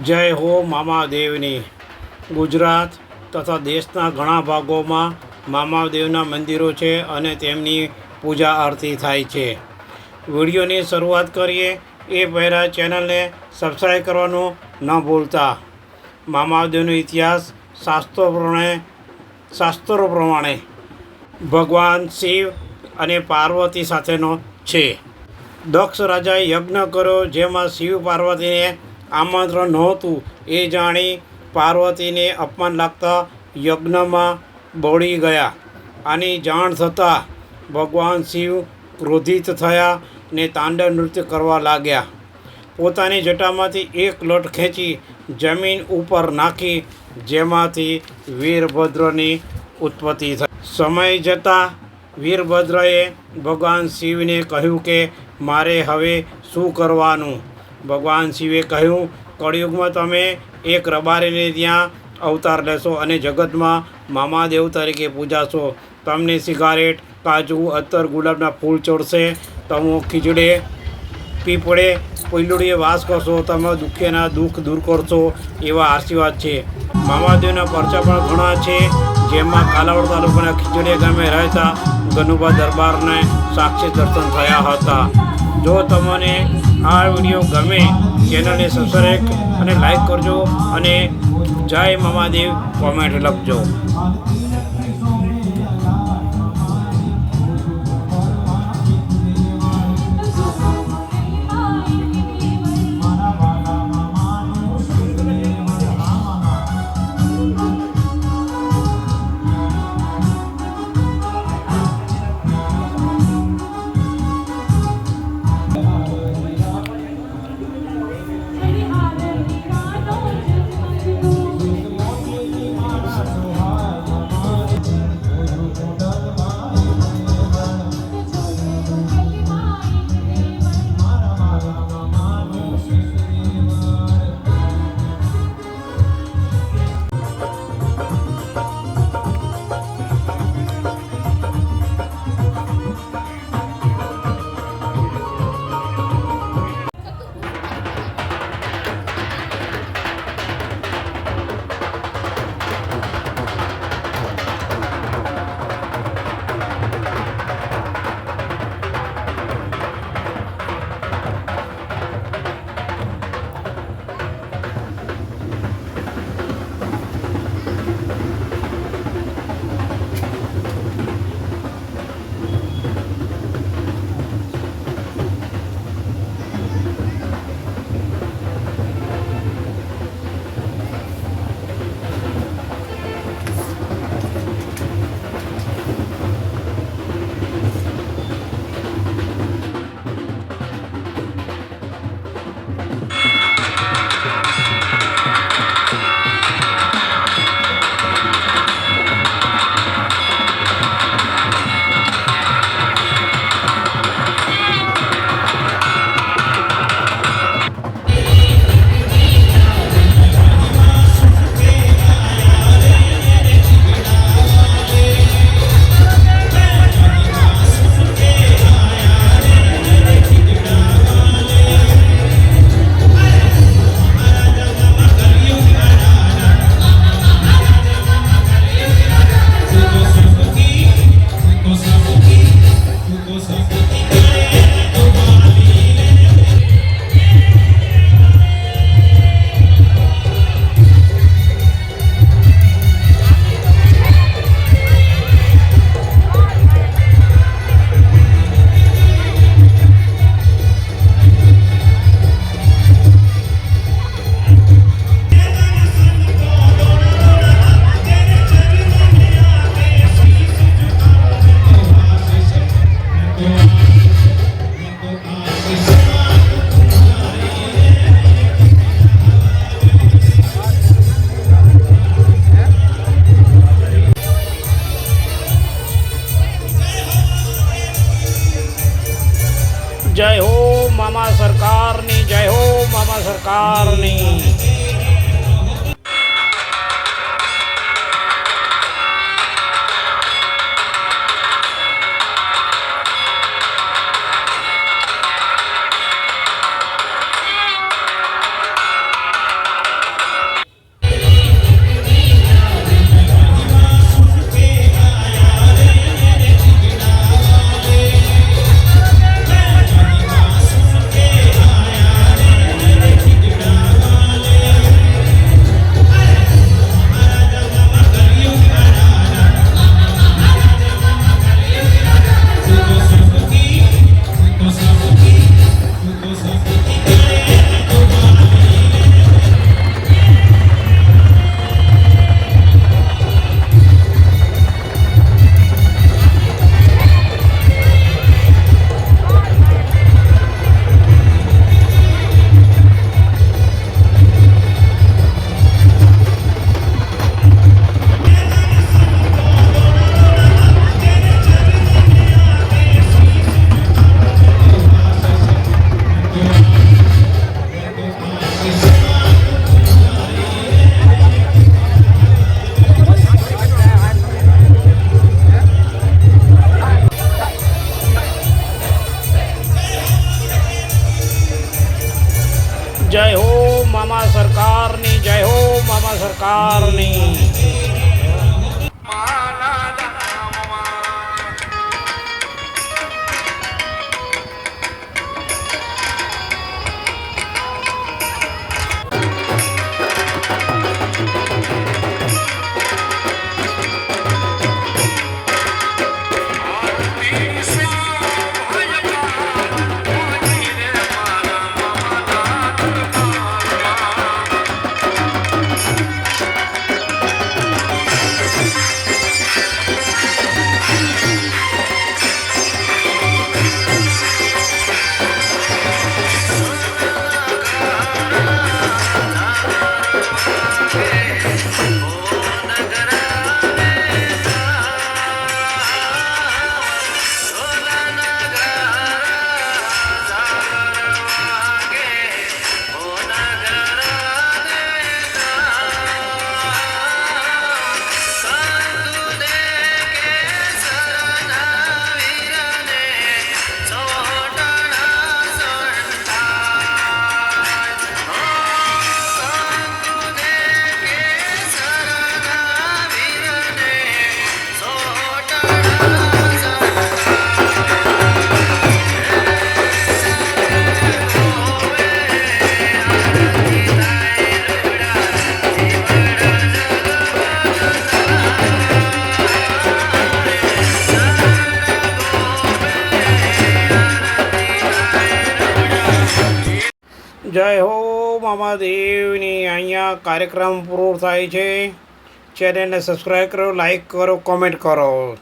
જય હો મામાદેવની. ગુજરાત તથા દેશના ઘણા ભાગોમાં મામાદેવના મંદિરો છે અને તેમની પૂજા આરતી થાય છે. વિડીયોની શરૂઆત કરીએ એ પહેલાં ચેનલને સબસ્ક્રાઈબ કરવાનું ન ભૂલતા. મામાદેવનો ઇતિહાસ શાસ્ત્રો પ્રમાણે ભગવાન શિવ અને પાર્વતી સાથેનો છે. દક્ષ રાજાએ યજ્ઞ કર્યો જેમાં શિવ પાર્વતીને આમંત્રણ નહોતું એ જાણી પાર્વતીને અપમાન લાગતા યજ્ઞમાં બળી ગયા. આની જાણ થતાં ભગવાન શિવ ક્રોધિત થયા ને તાંડવ નૃત્ય કરવા લાગ્યા. પોતાની જટામાંથી એક લટ ખેંચી જમીન ઉપર નાખી જેમાંથી વીરભદ્રની ઉત્પત્તિ થઈ. સમય જતાં વીરભદ્રએ ભગવાન શિવને કહ્યું કે મારે હવે શું કરવાનું. ભગવાન શિવે કહ્યું, કળિયુગમાં તમે એક રબારીને ત્યાં અવતાર લેશો અને જગતમાં મામાદેવ તરીકે પૂજાશો. તમને સિગારેટ, કાજુ, અત્તર, ગુલાબના ફૂલ ચડશે. તમે ખીચડે, પીપળે, પૈલુડીએ વાસ કરશો. તમે દુઃખીના દુઃખ દૂર કરશો એવા આશીર્વાદ છે. મામાદેવના પરચા પણ ઘણા છે જેમાં કાલાવડ તાલુકાના ખીચડીયા ગામે રહેતા ગનુભા દરબારને સાક્ષી દર્શન થયા હતા. જો તમને આ વિડીયો ગમે ચેનલને સબસ્ક્રાઈબ અને લાઈક કરજો અને જય મામાદેવ કોમેન્ટ લખજો. જય હો મામા સરકારની. જય હો મામા સરકારની. મામા સરકારની, જય હો મામા સરકારની. જય હો મામા દેવની. અહીંયા કાર્યક્રમ પૂરો થાય છે. ચેનલને સબસ્ક્રાઈબ કરો, લાઈક કરો, કોમેન્ટ કરો.